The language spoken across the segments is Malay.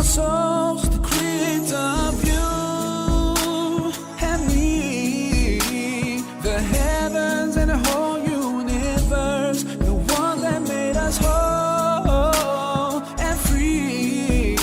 our souls, the creator of you and me, the heavens and the whole universe, the one that made us whole and free,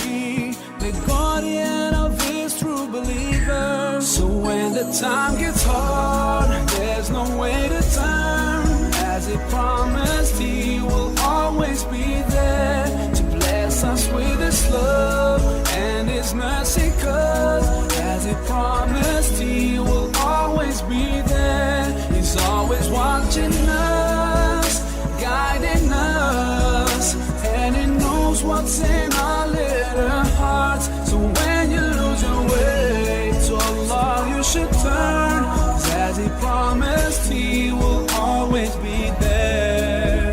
the guardian of his true believers. So when the time gets hard, there's no way to turn. As he promised, he will always be there to bless us with his love and his mercy. 'Cause as he promised, he will always be there. He's always watching us, guiding us, and he knows what's in our little hearts. So when you lose your way, to Allah you should turn. 'Cause as he promised, he will always be there.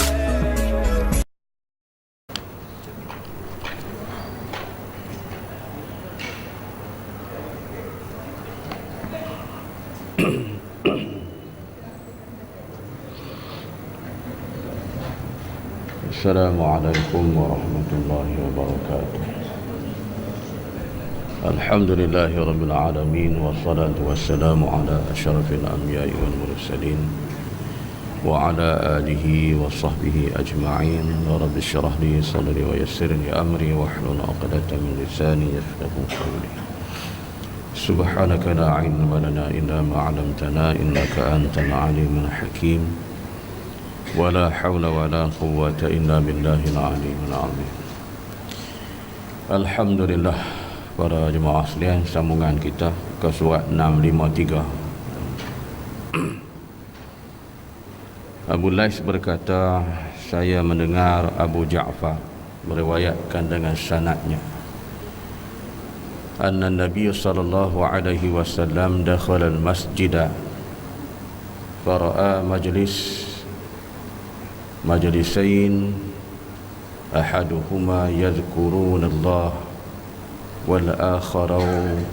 Assalamualaikum warahmatullahi wabarakatuh. Alhamdulillahi rabbil alamin, wassalatu wassalamu ala asyrafil anbiya'i wal mursalin wa ala alihi wa sahbihi ajma'in. Ya Rabbi syrah li sadri wa yassir li amri wahlul 'uqdatam min lisani yafqahu qawli. Subhanaka la 'ilma lana illa ma 'allamtana innaka antal 'alimul hakim. Wala hawla wala quwwata illa billahil aliyyil azim. Alhamdulillah, para jemaah sekalian, sambungan kita ke surat 653. Abu Lais berkata, saya mendengar Abu Ja'far meriwayatkan dengan sanadnya, anna Nabi sallallahu alaihi wasallam dakhala al-masjida fara'a majlisain ahaduhuma yadhkuruna Allah wal akharu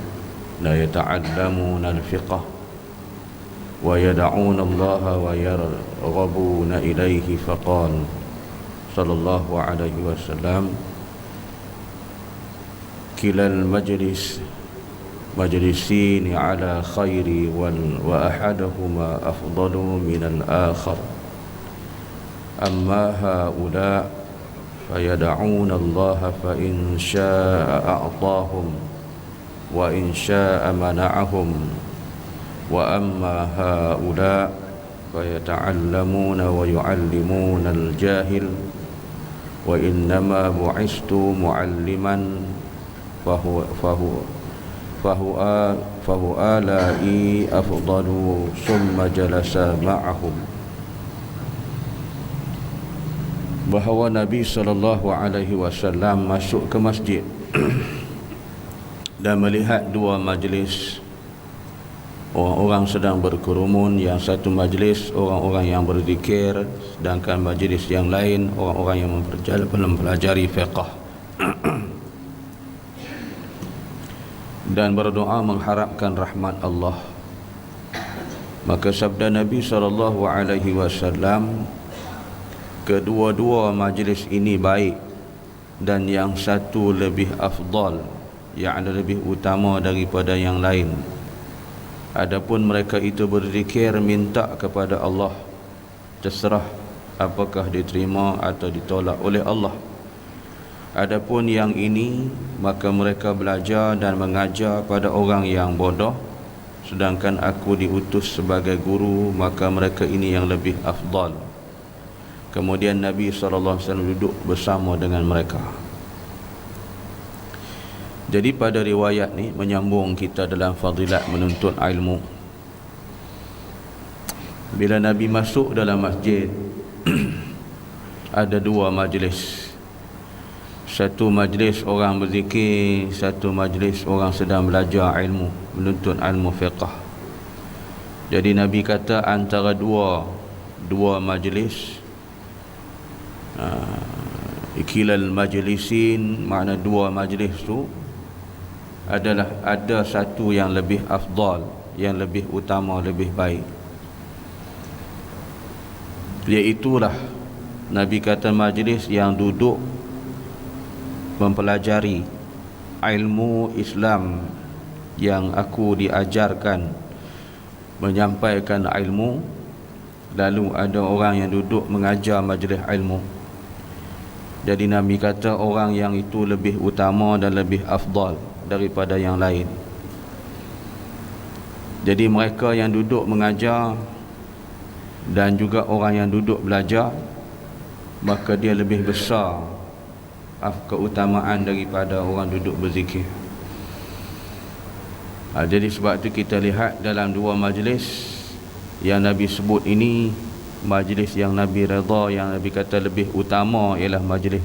la yata'allamuna al-fiqh wa yad'una Allah wa yarghabuna ilayhi. Faqala sallallahu alaihi wasallam, kilal majlisini ala khairi wa ahaduhuma afdalu min al-akhar. Amma haula fayad'una Allah fa in syaa'a a'tahum wa in syaa'a mana'ahum wa amma haula fayata'allamuna wa yu'allimuna al-jahil wa innama bu'istu mu'alliman fahu ala'i afdalu. Summa jalasa ma'ahum. Bahawa Nabi SAW masuk ke masjid dan melihat dua majlis orang-orang sedang berkerumun. Yang satu majlis orang-orang yang berzikir, sedangkan majlis yang lain orang-orang yang mempelajari fiqh dan berdoa mengharapkan rahmat Allah. Maka sabda Nabi SAW, kedua-dua majlis ini baik dan yang satu lebih afdal, yang lebih utama daripada yang lain. Adapun mereka itu berzikir minta kepada Allah, terserah apakah diterima atau ditolak oleh Allah. Adapun yang ini, maka mereka belajar dan mengajar pada orang yang bodoh, sedangkan aku diutus sebagai guru, maka mereka ini yang lebih afdal. Kemudian Nabi SAW duduk bersama dengan mereka. Jadi pada riwayat ni menyambung kita dalam fadilat menuntut ilmu. Bila Nabi masuk dalam masjid, ada dua majlis. Satu majlis orang berzikir, satu majlis orang sedang belajar ilmu, menuntut ilmu fiqh. Jadi Nabi kata antara dua majlis, ikilal majlisin, makna dua majlis tu adalah ada satu yang lebih afdal, yang lebih utama, lebih baik. Iaitulah Nabi kata majlis yang duduk mempelajari ilmu Islam yang aku diajarkan menyampaikan ilmu, lalu ada orang yang duduk mengajar majlis ilmu. Jadi Nabi kata orang yang itu lebih utama dan lebih afdal daripada yang lain. Jadi mereka yang duduk mengajar dan juga orang yang duduk belajar, maka dia lebih besar keutamaan daripada orang duduk berzikir. Jadi sebab itu kita lihat dalam dua majlis yang Nabi sebut ini, majlis yang Nabi redha, yang Nabi kata lebih utama ialah majlis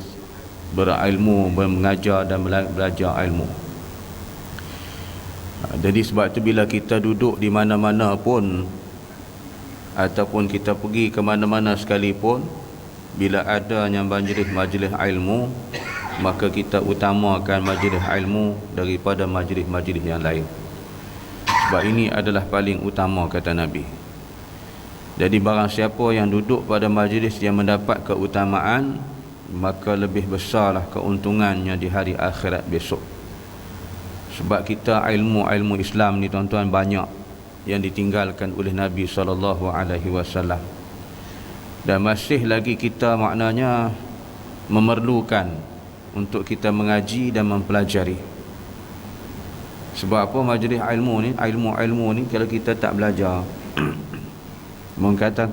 berilmu, mengajar dan belajar ilmu. Jadi sebab itu bila kita duduk di mana-mana pun, ataupun kita pergi ke mana-mana sekalipun, bila adanya majlis ilmu, maka kita utamakan majlis ilmu daripada majlis-majlis yang lain. Sebab ini adalah paling utama, kata Nabi. Jadi barang siapa yang duduk pada majlis yang mendapat keutamaan, maka lebih besarlah keuntungannya di hari akhirat besok. Sebab kita ilmu Islam ni tuan-tuan banyak yang ditinggalkan oleh Nabi SAW. Dan masih lagi kita maknanya memerlukan untuk kita mengaji dan mempelajari. Sebab apa majlis ilmu ni kalau kita tak belajar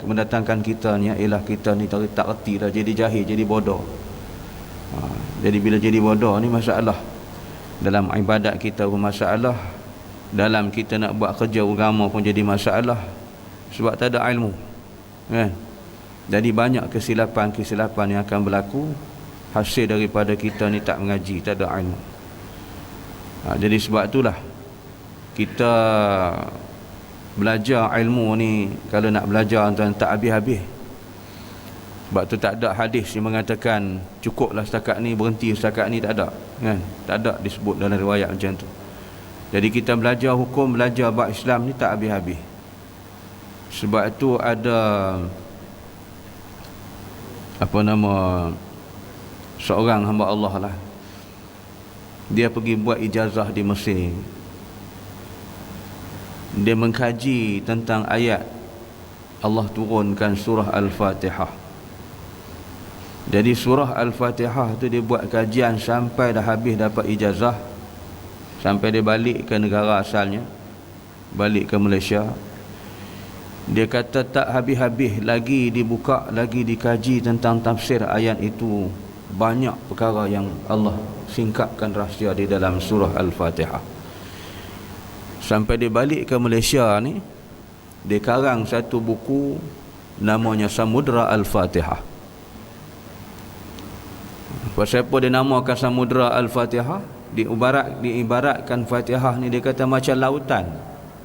mendatangkan kita ni ialah kita ni tak erti dah, jadi jahil, jadi bodoh. Jadi bila jadi bodoh ni masalah dalam ibadat kita pun masalah, dalam kita nak buat kerja agama pun jadi masalah, sebab tak ada ilmu, kan? Jadi banyak kesilapan yang akan berlaku hasil daripada kita ni tak mengaji, tak ada ilmu. Jadi sebab itulah kita belajar ilmu ni, kalau nak belajar tuan tak habis-habis. Sebab tu tak ada hadis yang mengatakan cukuplah setakat ni, berhenti setakat ni, tak ada, kan? Tak ada disebut dalam riwayat macam tu. Jadi kita belajar hukum, belajar bab Islam ni tak habis-habis. Sebab itu ada seorang hamba Allah lah, dia pergi buat ijazah di Mesir. Dia mengkaji tentang ayat Allah turunkan surah Al-Fatihah. Jadi surah Al-Fatihah tu dia buat kajian sampai dah habis dapat ijazah, sampai dia balik ke negara asalnya, balik ke Malaysia. Dia kata tak habis-habis lagi dibuka, lagi dikaji tentang tafsir ayat itu. Banyak perkara yang Allah singkapkan rahsia di dalam surah Al-Fatihah. Sampai dia balik ke Malaysia ni, dia karang satu buku namanya Samudra Al-Fatihah. Pasal apa dia namakan Samudra Al-Fatihah? Diibaratkan Fatihah ni, dia kata macam lautan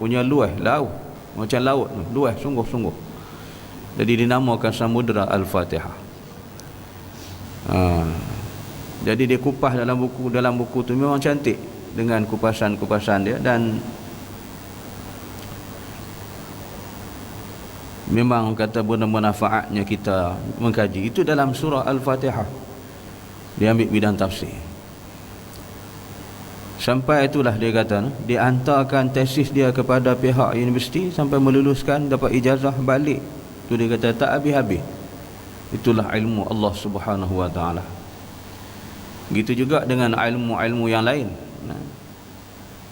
punya luas, laut, macam laut, luas sungguh-sungguh. Jadi dinamakan Samudra Al-Fatihah. Jadi dia kupas dalam buku tu memang cantik dengan kupasan-kupasan dia, dan memang kata bermanfaatnya kita mengkaji itu dalam surah Al-Fatihah. Dia ambil bidang tafsir. Sampai itulah dia kata dia hantarkan tesis dia kepada pihak universiti sampai meluluskan, dapat ijazah, balik. Tu dia kata tak habis-habis. Itulah ilmu Allah Subhanahu wa taala. Gitu juga dengan ilmu-ilmu yang lain.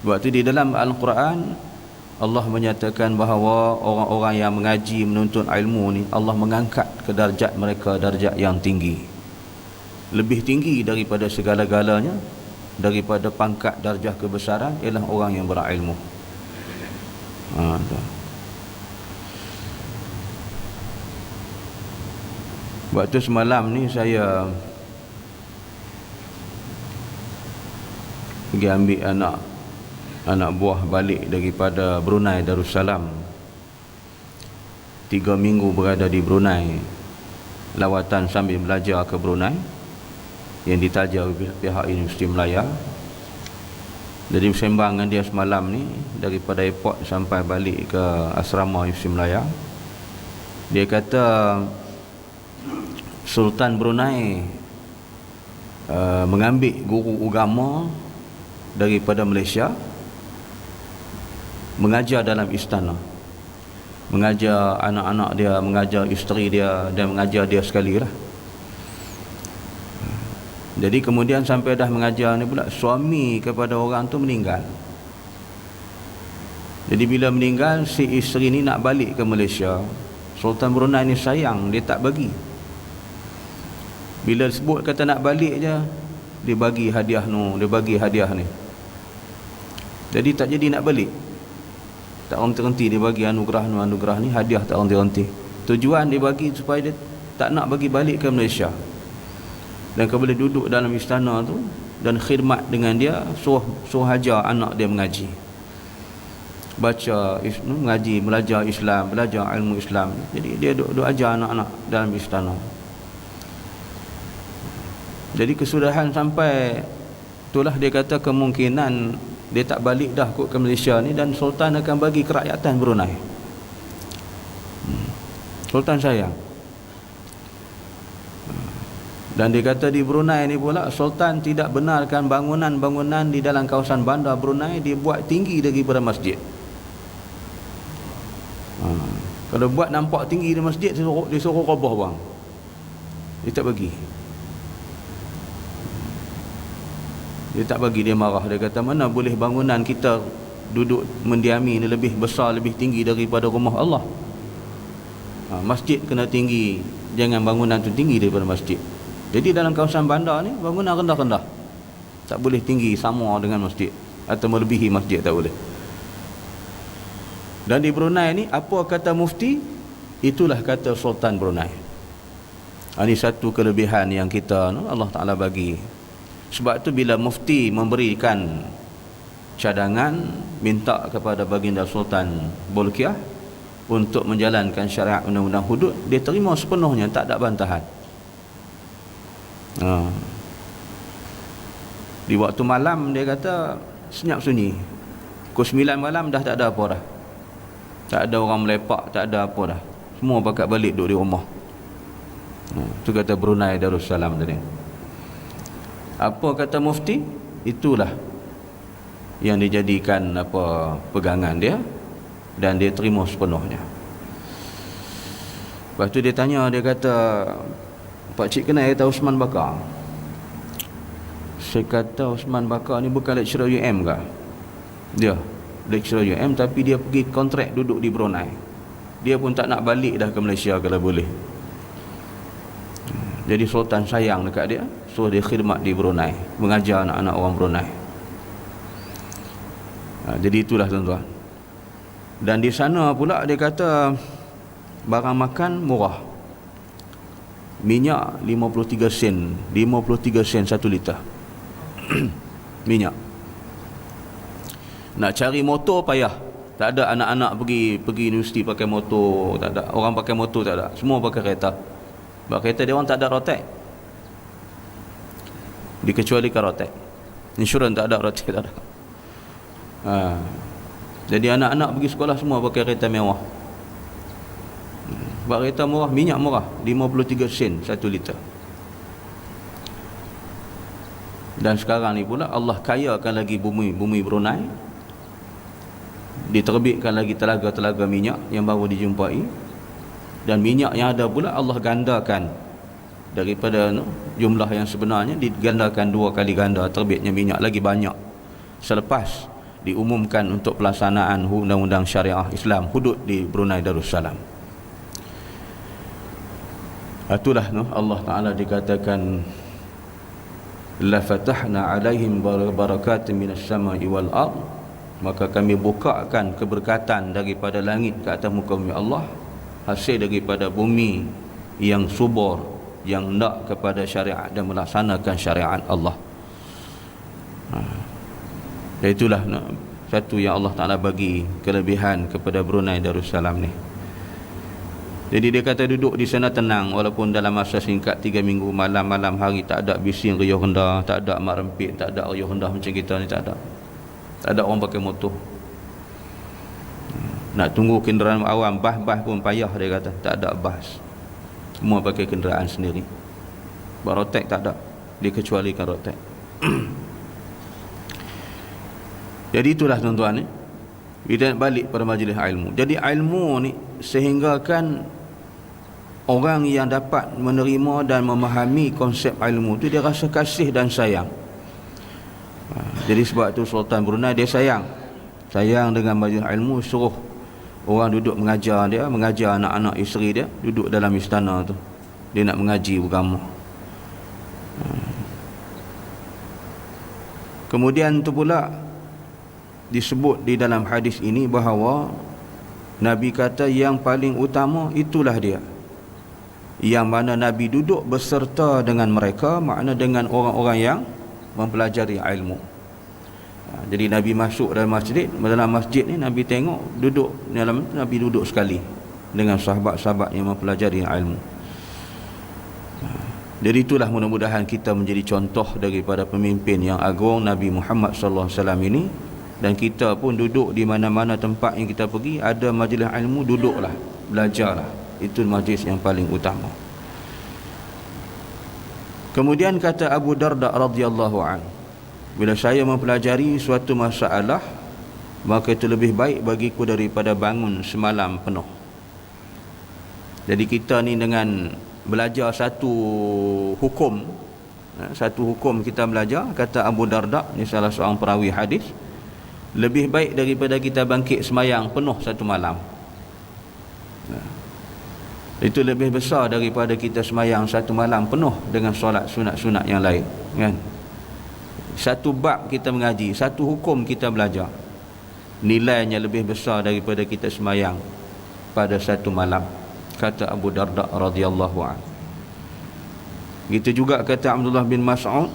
Waktu di dalam Al-Quran Allah menyatakan bahawa orang-orang yang mengaji, menuntut ilmu ni, Allah mengangkat ke darjat mereka, darjat yang tinggi, lebih tinggi daripada segala-galanya, daripada pangkat darjah kebesaran ialah orang yang berilmu. Waktu semalam ni saya pergi ambil anak buah balik daripada Brunei Darussalam. 3 minggu berada di Brunei, lawatan sambil belajar ke Brunei yang ditaja oleh pihak Universiti Melaya. Jadi bersembang dengan dia semalam ni daripada airport sampai balik ke asrama Universiti Melaya. Dia kata Sultan Brunei mengambil guru agama daripada Malaysia, mengajar dalam istana, mengajar anak-anak dia, mengajar isteri dia, dan mengajar dia sekali lah. Jadi kemudian sampai dah mengajar ni pula, suami kepada orang tu meninggal. Jadi bila meninggal, si isteri ni nak balik ke Malaysia. Sultan Brunei ni sayang, dia tak bagi. Bila sebut kata nak balik je, dia bagi hadiah ni, dia bagi hadiah ni. Jadi tak jadi nak balik. Tak henti-henti dia bagi anugerah ni, hadiah tak henti-henti. Tujuan dia bagi supaya dia tak nak bagi balik ke Malaysia. Dan kau boleh duduk dalam istana tu dan khidmat dengan dia, suruh ajar anak dia mengaji, baca, mengaji, belajar Islam, belajar ilmu Islam. Jadi dia duduk ajar anak-anak dalam istana. Jadi kesudahan sampai itulah dia kata kemungkinan dia tak balik dah kot ke Malaysia ni, dan Sultan akan bagi kerakyatan Brunei. Sultan sayang. Dan dia kata di Brunei ni pula, Sultan tidak benarkan bangunan-bangunan di dalam kawasan bandar Brunei dibuat tinggi daripada masjid. Kalau buat nampak tinggi di masjid, dia suruh roboh bang. Dia tak bagi. Dia tak bagi, dia marah. Dia kata mana boleh bangunan kita duduk mendiami ni lebih besar, lebih tinggi daripada rumah Allah. Masjid kena tinggi, jangan bangunan tu tinggi daripada masjid. Jadi dalam kawasan bandar ni, bangunan rendah-rendah tak boleh tinggi sama dengan masjid, atau melebihi masjid tak boleh. Dan di Brunei ni, apa kata mufti, itulah kata Sultan Brunei. Ini satu kelebihan yang kita Allah Ta'ala bagi. Sebab tu bila mufti memberikan cadangan, minta kepada baginda Sultan Bolkiah untuk menjalankan syariat undang-undang hudud, dia terima sepenuhnya, tak ada bantahan. Di waktu malam dia kata senyap sunyi. Pukul 9 malam dah tak ada apa dah. Tak ada orang melepak, tak ada apa dah. Semua pakat balik duduk di rumah. Itu kata Brunei Darussalam tadi. Apa kata mufti, itulah yang dijadikan pegangan dia, dan dia terima sepenuhnya. Lepas tu dia tanya, dia kata, Pak Cik kenal kata Osman Bakar? Saya kata Osman Bakar ni bukan lecturer UM ke? Dia lecturer UM, tapi dia pergi kontrak duduk di Brunei. Dia pun tak nak balik dah ke Malaysia kalau boleh. Jadi Sultan sayang dekat dia, suruh dia khidmat di Brunei, mengajar anak-anak orang Brunei. Jadi itulah tuan-tuan. Dan di sana pula dia kata barang makan murah. Minyak 53 sen 1 liter. Minyak. Nak cari motor payah. Tak ada anak-anak pergi universiti pakai motor, tak ada. Orang pakai motor tak ada. Semua pakai kereta. Sebab kereta dia orang tak ada rotek. Dikecualikan rotek. Insurans tak ada, rotek tak ada. Jadi anak-anak pergi sekolah semua pakai kereta mewah. Sebab kereta murah, minyak murah, 53 sen 1 liter. Dan sekarang ni pula Allah kayakan lagi bumi Brunei. Diterbitkan lagi telaga-telaga minyak yang baru dijumpai. Dan minyak yang ada pula Allah gandakan daripada jumlah yang sebenarnya, digandakan 2 kali ganda terbitnya minyak, lagi banyak selepas diumumkan untuk pelaksanaan undang-undang syariah Islam hudud di Brunei Darussalam. Itulah Allah Ta'ala dikatakan la fatahna alaihim barakatin minas sama'i wal ard, maka kami bukakan keberkatan daripada langit ke atas muka bumi Allah, hasil daripada bumi yang subur, yang hendak kepada syariat dan melaksanakan syariat Allah. Itulah satu yang Allah Ta'ala bagi kelebihan kepada Brunei Darussalam ni. Jadi dia kata duduk di sana tenang, walaupun dalam masa singkat 3 minggu, malam-malam hari tak ada bising riuh rendah, tak ada mak rempit, tak ada riuh rendah macam kita ni, tak ada. Tak ada orang pakai motor. Nak tunggu kenderaan awam, bas pun payah, dia kata. Tak ada bas. Semua pakai kenderaan sendiri. Barotek tak ada. Dikecualikan rotek. Jadi itulah tuan-tuan ni, kita balik pada majlis ilmu. Jadi ilmu ni sehinggakan orang yang dapat menerima dan memahami konsep ilmu tu dia rasa kasih dan sayang. Jadi sebab tu Sultan Brunei dia sayang dengan majlis ilmu, suruh orang duduk mengajar anak-anak isteri dia duduk dalam istana tu, dia nak mengaji agama. Kemudian tu pula disebut di dalam hadis ini bahawa Nabi kata yang paling utama itulah dia, yang mana Nabi duduk berserta dengan mereka, makna dengan orang-orang yang mempelajari ilmu. Jadi Nabi masuk dalam masjid ni, Nabi tengok duduk dalam, Nabi duduk sekali dengan sahabat-sahabat yang mempelajari ilmu. Jadi itulah mudah-mudahan kita menjadi contoh daripada pemimpin yang agung Nabi Muhammad sallallahu alaihi wasallam ini, dan kita pun duduk di mana-mana tempat yang kita pergi ada majlis ilmu, duduklah, belajarlah. Itu majlis yang paling utama. Kemudian kata Abu Darda radhiyallahu anhu, bila saya mempelajari suatu masalah, maka itu lebih baik bagiku daripada bangun semalam penuh. Jadi kita ni dengan belajar satu hukum kita belajar, kata Abu Darda ni salah seorang perawi hadis, lebih baik daripada kita bangkit semayang penuh satu malam. Itu lebih besar daripada kita semayang satu malam penuh dengan solat sunat-sunat yang lain, kan? Satu bab kita mengaji, satu hukum kita belajar, nilainya lebih besar daripada kita semayang pada satu malam, kata Abu Darda radhiyallahu anhu. Gitu juga kata Abdullah bin Mas'ud,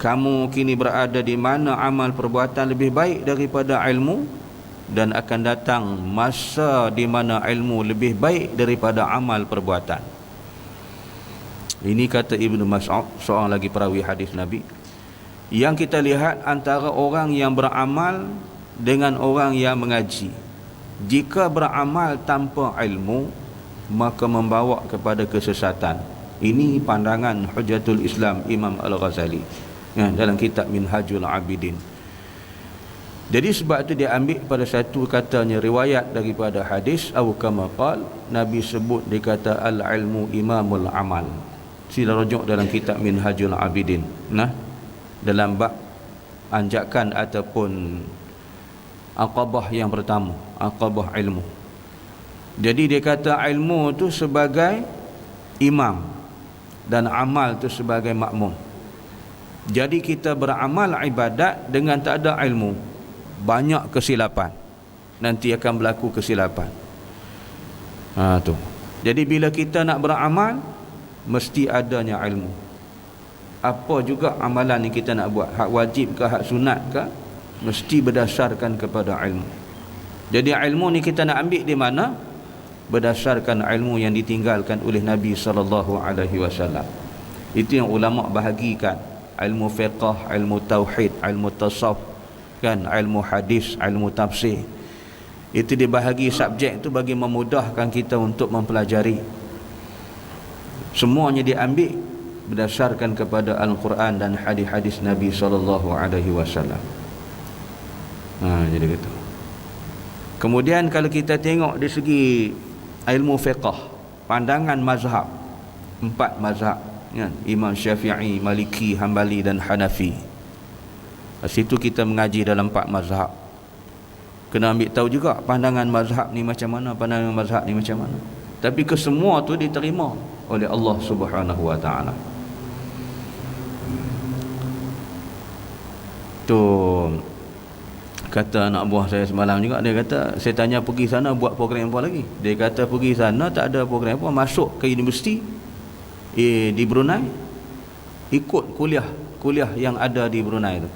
kamu kini berada di mana amal perbuatan lebih baik daripada ilmu, dan akan datang masa di mana ilmu lebih baik daripada amal perbuatan. Ini kata Ibnu Mas'ud, seorang lagi perawi hadis Nabi. Yang kita lihat antara orang yang beramal dengan orang yang mengaji, jika beramal tanpa ilmu maka membawa kepada kesesatan. Ini pandangan Hujjatul Islam Imam Al-Ghazali, ya, dalam kitab Minhajul Abidin. Jadi sebab itu dia ambil pada satu katanya riwayat daripada hadis, atau kama qala, Nabi sebut, dia kata al-ilmu imamul amal. Sila rujuk dalam kitab Minhajul Abidin, dalam bab anjakan ataupun aqabah yang pertama, aqabah ilmu. Jadi dia kata ilmu tu sebagai imam dan amal tu sebagai makmum. Jadi kita beramal ibadat dengan tak ada ilmu, banyak kesilapan, nanti akan berlaku kesilapan. Tu. Jadi bila kita nak beramal, mesti adanya ilmu. Apa juga amalan yang kita nak buat, hak wajib ke hak sunat ke, mesti berdasarkan kepada ilmu. Jadi ilmu ni kita nak ambil di mana? Berdasarkan ilmu yang ditinggalkan oleh Nabi sallallahu alaihi wasallam. Itu yang ulama bahagikan, ilmu fiqh, ilmu tauhid, ilmu tasawuf, kan, ilmu hadis, ilmu tafsir. Itu dibahagi subjek itu bagi memudahkan kita untuk mempelajari. Semuanya diambil berdasarkan kepada Al-Quran dan hadis-hadis Nabi sallallahu alaihi wasallam. Jadi gitu. Kemudian kalau kita tengok di segi ilmu fiqh, pandangan mazhab, 4 mazhab, kan? Imam Syafi'i, Maliki, Hambali dan Hanafi. Situ kita mengaji dalam 4 mazhab. Kena ambil tahu juga pandangan mazhab ni macam mana, pandangan mazhab ni macam mana. Tapi kesemua tu diterima oleh Allah Subhanahu wa taala. Tu kata anak buah saya semalam juga, dia kata, saya tanya pergi sana buat program apa lagi? Dia kata pergi sana tak ada program apa, masuk ke universiti di Brunei, ikut kuliah yang ada di Brunei tu.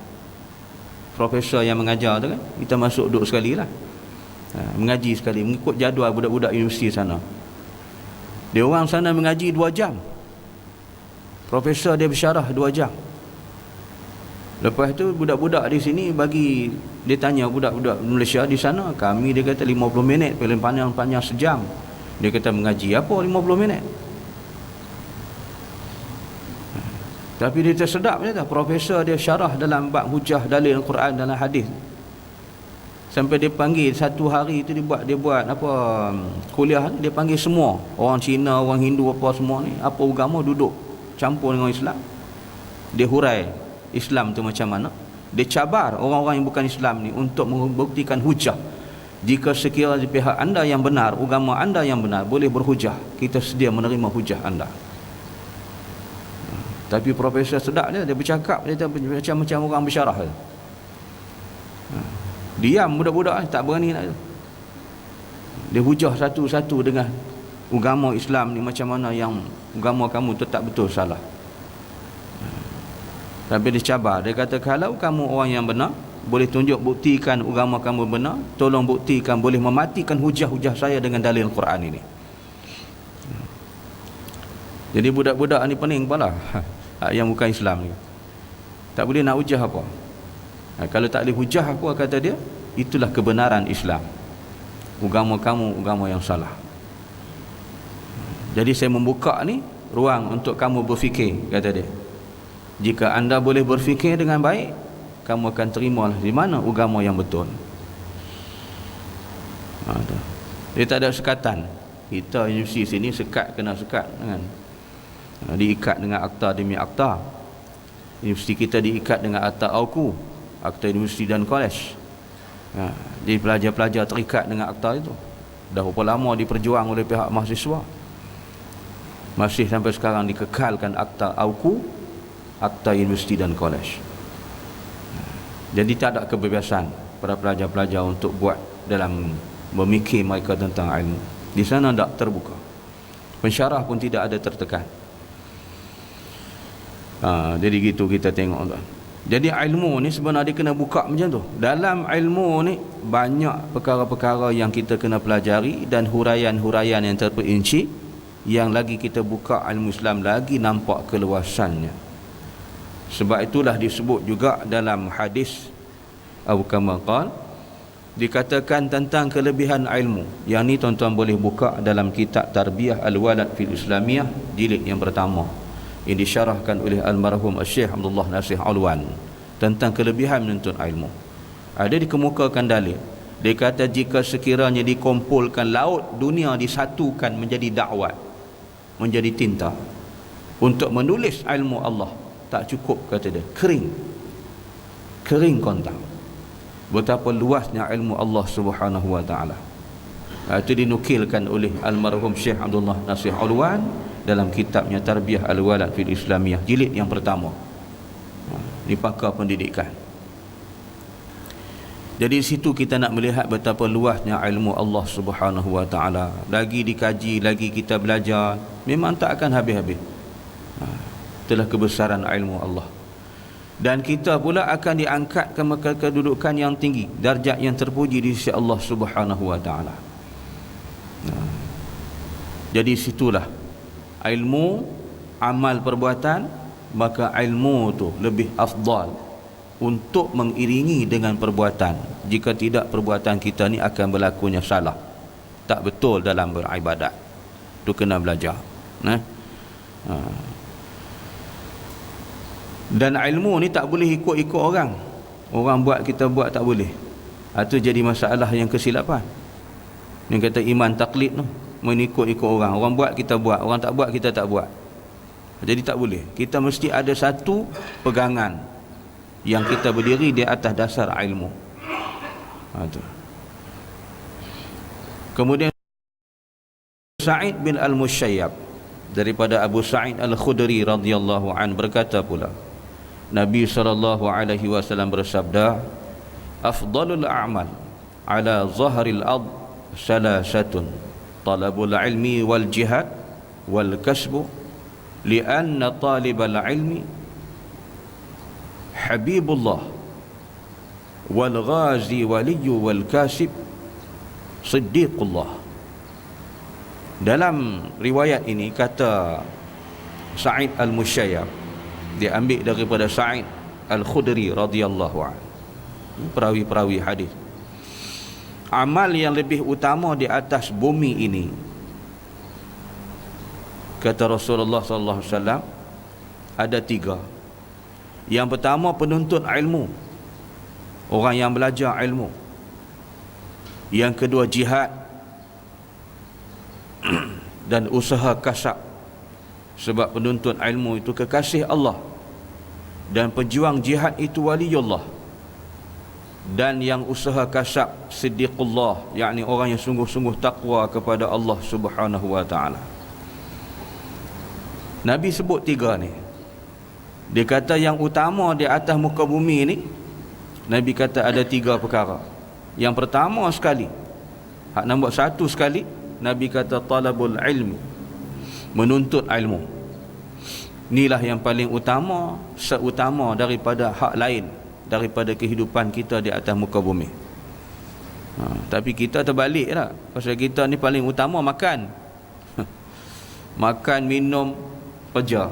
Profesor yang mengajar tu kan, kita masuk duduk sekali lah, mengaji sekali, mengikut jadual budak-budak universiti sana. Dia orang sana mengaji 2 jam, profesor dia bersyarah 2 jam. Lepas tu budak-budak di sini bagi, dia tanya budak-budak Malaysia di sana, kami dia kata 50 minit, paling panjang sejam. Dia kata mengaji apa 50 minit? Tapi dia tersedap je tak, profesor dia syarah dalam bab hujah dalil Al-Quran dalam hadis Sampai dia panggil satu hari tu dia buat apa kuliah ni, dia panggil semua orang Cina, orang Hindu apa semua ni, apa agama duduk campur dengan Islam. Dia hurai Islam tu macam mana. Dia cabar orang-orang yang bukan Islam ni untuk membuktikan hujah. Jika sekiranya pihak anda yang benar, agama anda yang benar, boleh berhujah, kita sedia menerima hujah anda. Tapi profesor sedap dia bercakap, dia macam orang bersyarah dia. Diam budak-budak tak berani nak. Dia hujah satu-satu dengan agama Islam ni macam mana yang agama kamu tu tak betul, salah. Tapi dia cabar, dia kata kalau kamu orang yang benar, boleh tunjuk buktikan agama kamu benar, tolong buktikan, boleh mematikan hujah-hujah saya dengan dalil Quran ini. Jadi budak-budak ni pening kepala yang bukan Islam ni, tak boleh nak hujah apa. Kalau tak boleh hujah apa, kata dia, itulah kebenaran Islam, agama kamu agama yang salah. Jadi saya membuka ni ruang untuk kamu berfikir, kata dia. Jika anda boleh berfikir dengan baik, kamu akan terimalah di mana agama yang betul. Dia tak ada sekatan. Kita universiti sini sekat kena sekat kan? Diikat dengan akta demi akta. Universiti kita diikat dengan akta AUKU, akta universiti dan kolej. Jadi pelajar-pelajar terikat dengan akta itu. Dah berapa lama diperjuang oleh pihak mahasiswa, masih sampai sekarang dikekalkan akta AUKU, akta universiti dan kolej. Jadi tak ada kebebasan para pelajar-pelajar untuk buat dalam memikir mereka tentang ilmu. Di sana tak terbuka. Pensyarah pun tidak ada tertekan. Jadi gitu kita tengok tuan. Jadi ilmu ni sebenarnya kena buka macam tu. Dalam ilmu ni banyak perkara-perkara yang kita kena pelajari dan huraian-huraian yang terperinci, yang lagi kita buka ilmu Islam lagi nampak keluasannya. Sebab itulah disebut juga dalam hadis Abu Kamal dikatakan tentang kelebihan ilmu. Yang ni tuan-tuan boleh buka dalam kitab Tarbiyah Al-Walad fil Islamiyah jilid yang pertama, yang disyarahkan oleh almarhum Syekh Abdullah Nasir Alwan, tentang kelebihan menuntut ilmu. Ada dikemukakan dalil. Dia kata jika sekiranya dikumpulkan laut dunia disatukan menjadi dakwat, menjadi tinta untuk menulis ilmu Allah, tak cukup, kata dia, kering kontak. Betapa luasnya ilmu Allah Subhanahu wa taala. Itu dinukilkan oleh almarhum Syekh Abdullah Nasir Alwan dalam kitabnya Tarbiyah Al-Walad fil Islamiyah jilid yang pertama. Di pakar pendidikan. Jadi di situ kita nak melihat betapa luasnya ilmu Allah Subhanahu wa taala. Lagi dikaji, lagi kita belajar, memang tak akan habis-habis. Itulah kebesaran ilmu Allah. Dan kita pula akan diangkat ke kedudukan yang tinggi, darjat yang terpuji di sisi Allah Subhanahu wa taala. Jadi situlah ilmu, amal perbuatan, maka ilmu tu lebih afdal untuk mengiringi dengan perbuatan. Jika tidak, perbuatan kita ni akan berlakunya salah, tak betul dalam beribadat. Tu kena belajar. Dan ilmu ni tak boleh ikut-ikut orang. Orang buat kita buat tak boleh. Itu jadi masalah yang kesilapan. Ni kata iman taklid tu, mengikut-ikut orang. Orang buat kita buat, orang tak buat kita tak buat. Jadi tak boleh. Kita mesti ada satu pegangan yang kita berdiri di atas dasar ilmu. Kemudian Sa'id bin Al-Musyayyab daripada Abu Sa'id Al-Khudri radhiyallahu an berkata pula, Nabi SAW bersabda, afdalul a'mal ala zahril ard salasatun, talabul ilmi wal jihad wal kasbu, lianna talibal ilmi habibullah wal ghazi waliyu wal kasib siddiqullah. Dalam riwayat ini kata Sa'id Al-Musyayyab, dia ambil daripada Sa'id Al-Khudri radhiyallahu anhu, perawi-perawi hadis, amal yang lebih utama di atas bumi ini, kata Rasulullah sallallahu alaihi wasallam, ada 3. Yang pertama, penuntut ilmu, orang yang belajar ilmu. Yang kedua jihad dan usaha kasab. Sebab penuntut ilmu itu kekasih Allah, dan pejuang jihad itu waliullah. Dan yang usaha kasab siddiqullah, yakni orang yang sungguh-sungguh takwa kepada Allah Subhanahu wa taala. Nabi sebut 3 ni. Dia kata yang utama di atas muka bumi ni, Nabi kata ada 3 perkara. Yang pertama sekali, hak nombor 1 sekali, Nabi kata talabul ilmi, menuntut ilmu. Inilah yang paling utama, seutama daripada hak lain, daripada kehidupan kita di atas muka bumi. Tapi kita terbalik lah. Pasal kita ni paling utama makan. Makan, minum, kerja,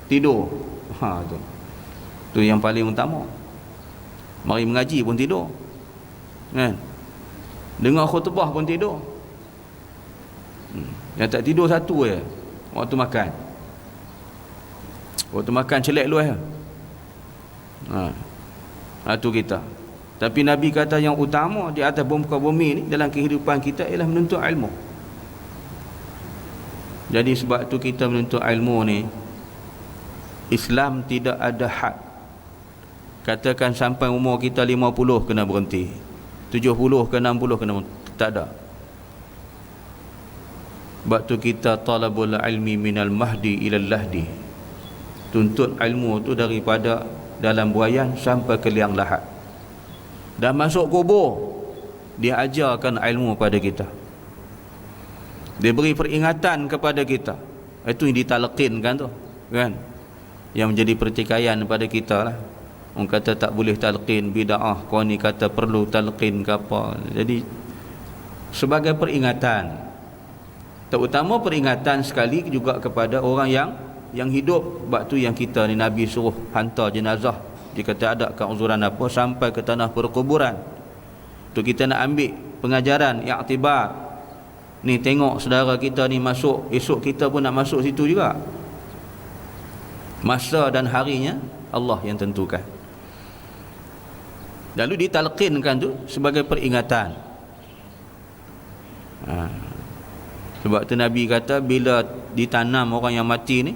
tidur. Tu yang paling utama. Mari mengaji pun tidur, kan? Dengar khutbah pun tidur. Yang tak tidur satu je, waktu makan. Waktu makan celek luas lah. Tu kita. Tapi Nabi kata yang utama di atas muka bumi ni dalam kehidupan kita ialah menuntut ilmu. Jadi sebab tu kita menuntut ilmu ni, Islam tidak ada had. Katakan sampai umur kita 50 kena berhenti, 70 ke 60 kena berhenti. Tak ada. Sebab tu kita talabul ilmi minal mahdi ilal lahdi. Tuntut ilmu tu daripada dalam buayan sampai ke liang lahat. Dah masuk kubur, dia ajarkan ilmu pada kita. Dia beri peringatan kepada kita. Itu yang ditalqinkan tu, kan? Yang menjadi pertikaian pada kita lah. Orang kata tak boleh talqin bid'ah, kau ni kata perlu talqin ke apa. Jadi sebagai peringatan, terutama peringatan sekali juga kepada orang yang hidup. Sebab tu yang kita ni Nabi suruh hantar jenazah, dia kata ada keuzuran apa, sampai ke tanah perkuburan. Tu kita nak ambil pengajaran, i'tibar. Ni tengok saudara kita ni masuk, esok kita pun nak masuk situ juga. Masa dan harinya Allah yang tentukan. Lalu ditalqinkan tu sebagai peringatan. Sebab tu Nabi kata bila ditanam orang yang mati ni,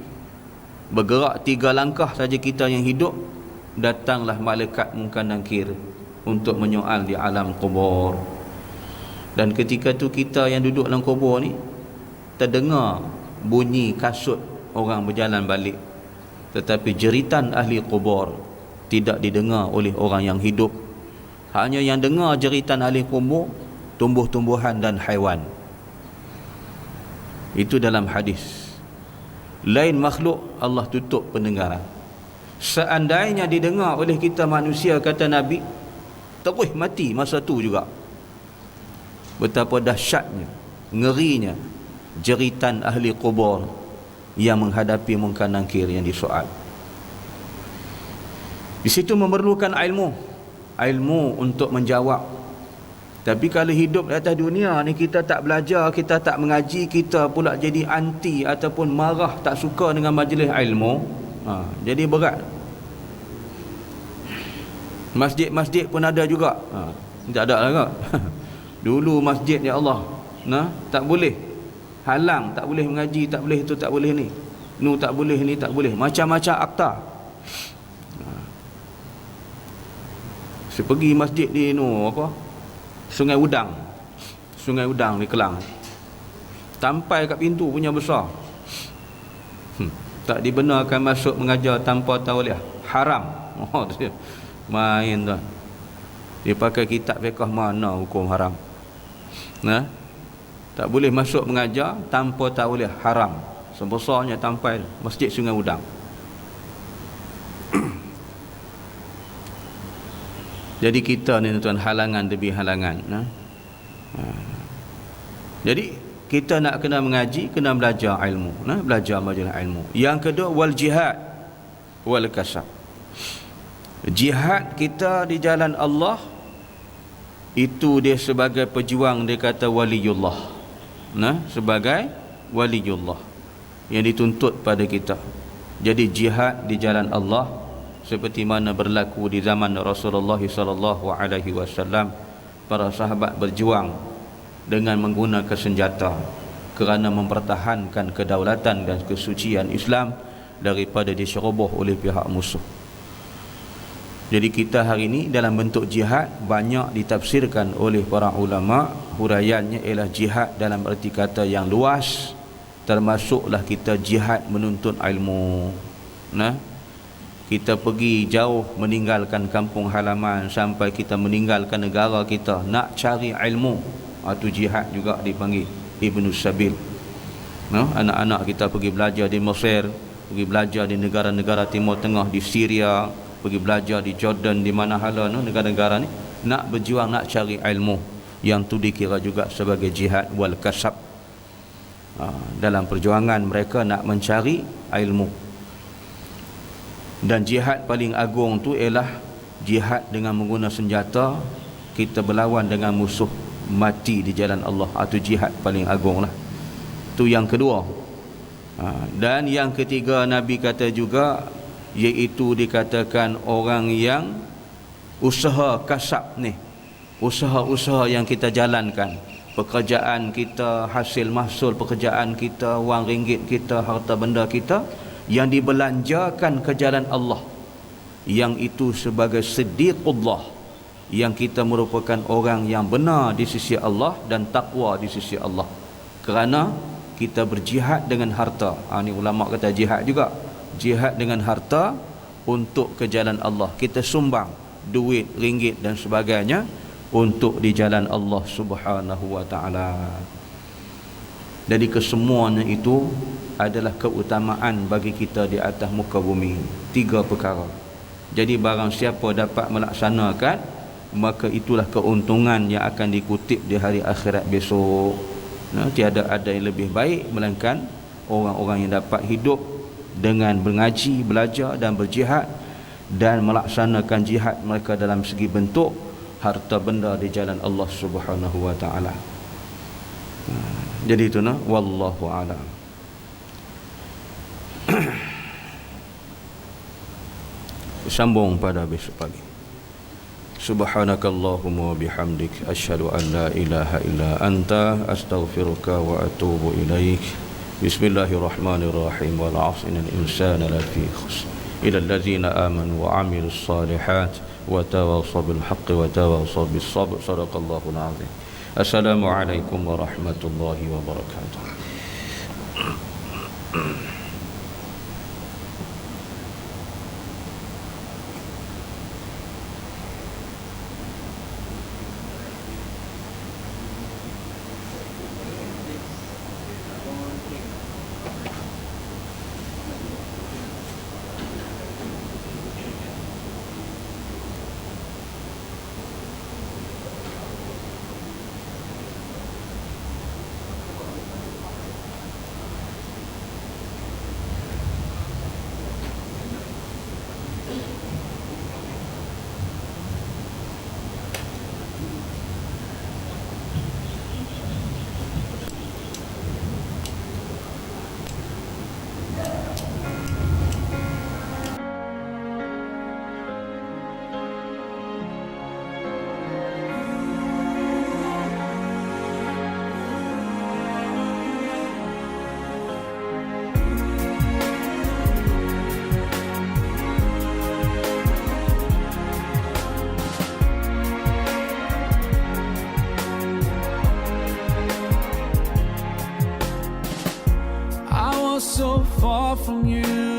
bergerak 3 langkah saja kita yang hidup, datanglah malaikat Munkar Nakir untuk menyoal di alam kubur. Dan ketika tu kita yang duduk dalam kubur ni terdengar bunyi kasut orang berjalan balik, tetapi jeritan ahli kubur tidak didengar oleh orang yang hidup. Hanya yang dengar jeritan ahli kubur tumbuh-tumbuhan dan haiwan. Itu dalam hadis. Lain makhluk Allah tutup pendengaran. Seandainya didengar oleh kita manusia, kata Nabi, terus mati masa tu juga. Betapa dahsyatnya, ngerinya jeritan ahli kubur yang menghadapi Munkar Nakir yang disoal. Di situ memerlukan ilmu untuk menjawab. Tapi kalau hidup di atas dunia ni kita tak belajar, kita tak mengaji, kita pula jadi anti ataupun marah, tak suka dengan majlis ilmu, jadi berat. Masjid-masjid pun ada juga. Tak ada lah kot. Dulu masjid, ya Allah, tak boleh halang, tak boleh mengaji, tak boleh itu, tak boleh ni, tak boleh ni, tak boleh, macam-macam akta. Saya pergi masjid di Sungai Udang di Kelang. Tampai kat pintu punya besar. Tak dibenarkan masuk mengajar tanpa tauliah. Haram. Main tu. Dia pakai kitab fiqh mana hukum haram. Tak boleh masuk mengajar tanpa tauliah, haram. Sebesarnya tampai Masjid Sungai Udang. Jadi kita ni tuan, halangan demi halangan. Jadi kita nak kena mengaji, kena belajar ilmu, belajar majlis ilmu. Yang kedua, wal jihad wal kasab. Jihad kita di jalan Allah itu dia sebagai pejuang, dia kata waliullah. Sebagai waliullah yang dituntut pada kita. Jadi jihad di jalan Allah seperti mana berlaku di zaman Rasulullah sallallahu alaihi wasallam, para sahabat berjuang dengan menggunakan senjata kerana mempertahankan kedaulatan dan kesucian Islam daripada diseroboh oleh pihak musuh. Jadi kita hari ini dalam bentuk jihad banyak ditafsirkan oleh para ulama. Huraiannya ialah jihad dalam erti kata yang luas, termasuklah kita jihad menuntut ilmu. Kita pergi jauh meninggalkan kampung halaman sampai kita meninggalkan negara kita nak cari ilmu. Itu jihad juga dipanggil Ibnu Sabil. Anak-anak kita pergi belajar di Mesir, pergi belajar di negara-negara Timur Tengah, di Syria, pergi belajar di Jordan, di mana hala negara-negara ni, nak berjuang, nak cari ilmu. Yang tu dikira juga sebagai jihad wal kasab. Dalam perjuangan mereka nak mencari ilmu. Dan jihad paling agung tu ialah jihad dengan menggunakan senjata, kita berlawan dengan musuh, mati di jalan Allah. Itu jihad paling agung lah. Tu yang kedua. Dan yang ketiga Nabi kata juga, iaitu dikatakan orang yang usaha kasab ni, usaha-usaha yang kita jalankan, pekerjaan kita, hasil mahsul pekerjaan kita, wang ringgit kita, harta benda kita yang dibelanjakan ke jalan Allah, yang itu sebagai siddiqullah, yang kita merupakan orang yang benar di sisi Allah dan takwa di sisi Allah, kerana kita berjihad dengan harta. Ni ulama kata jihad juga, jihad dengan harta untuk ke jalan Allah. Kita sumbang duit, ringgit dan sebagainya untuk di jalan Allah Subhanahu wa ta'ala. Jadi kesemuanya itu adalah keutamaan bagi kita di atas muka bumi. 3 perkara. Jadi barang siapa dapat melaksanakan, maka itulah keuntungan yang akan dikutip di hari akhirat besok. Tiada ada yang lebih baik melainkan orang-orang yang dapat hidup dengan mengaji, belajar dan berjihad, dan melaksanakan jihad mereka dalam segi bentuk harta benda di jalan Allah Subhanahu wa ta'ala. Jadi itu wallahu a'lam. Sambung pada besok pagi. Subhanakallahumma wa bihamdik, asyhadu an la ilaha illa anta, astaghfiruka wa atubu ilaik. Bismillahirrahmanirrahim. Wal 'asri innal insana lafi khusr illa allazina amanu wa 'amilus salihat wa tawassaw bil haqqi wa tawassaw bis sabr. Shadaqallahul 'azim. Assalamualaikum warahmatullahi wabarakatuh. So far from you,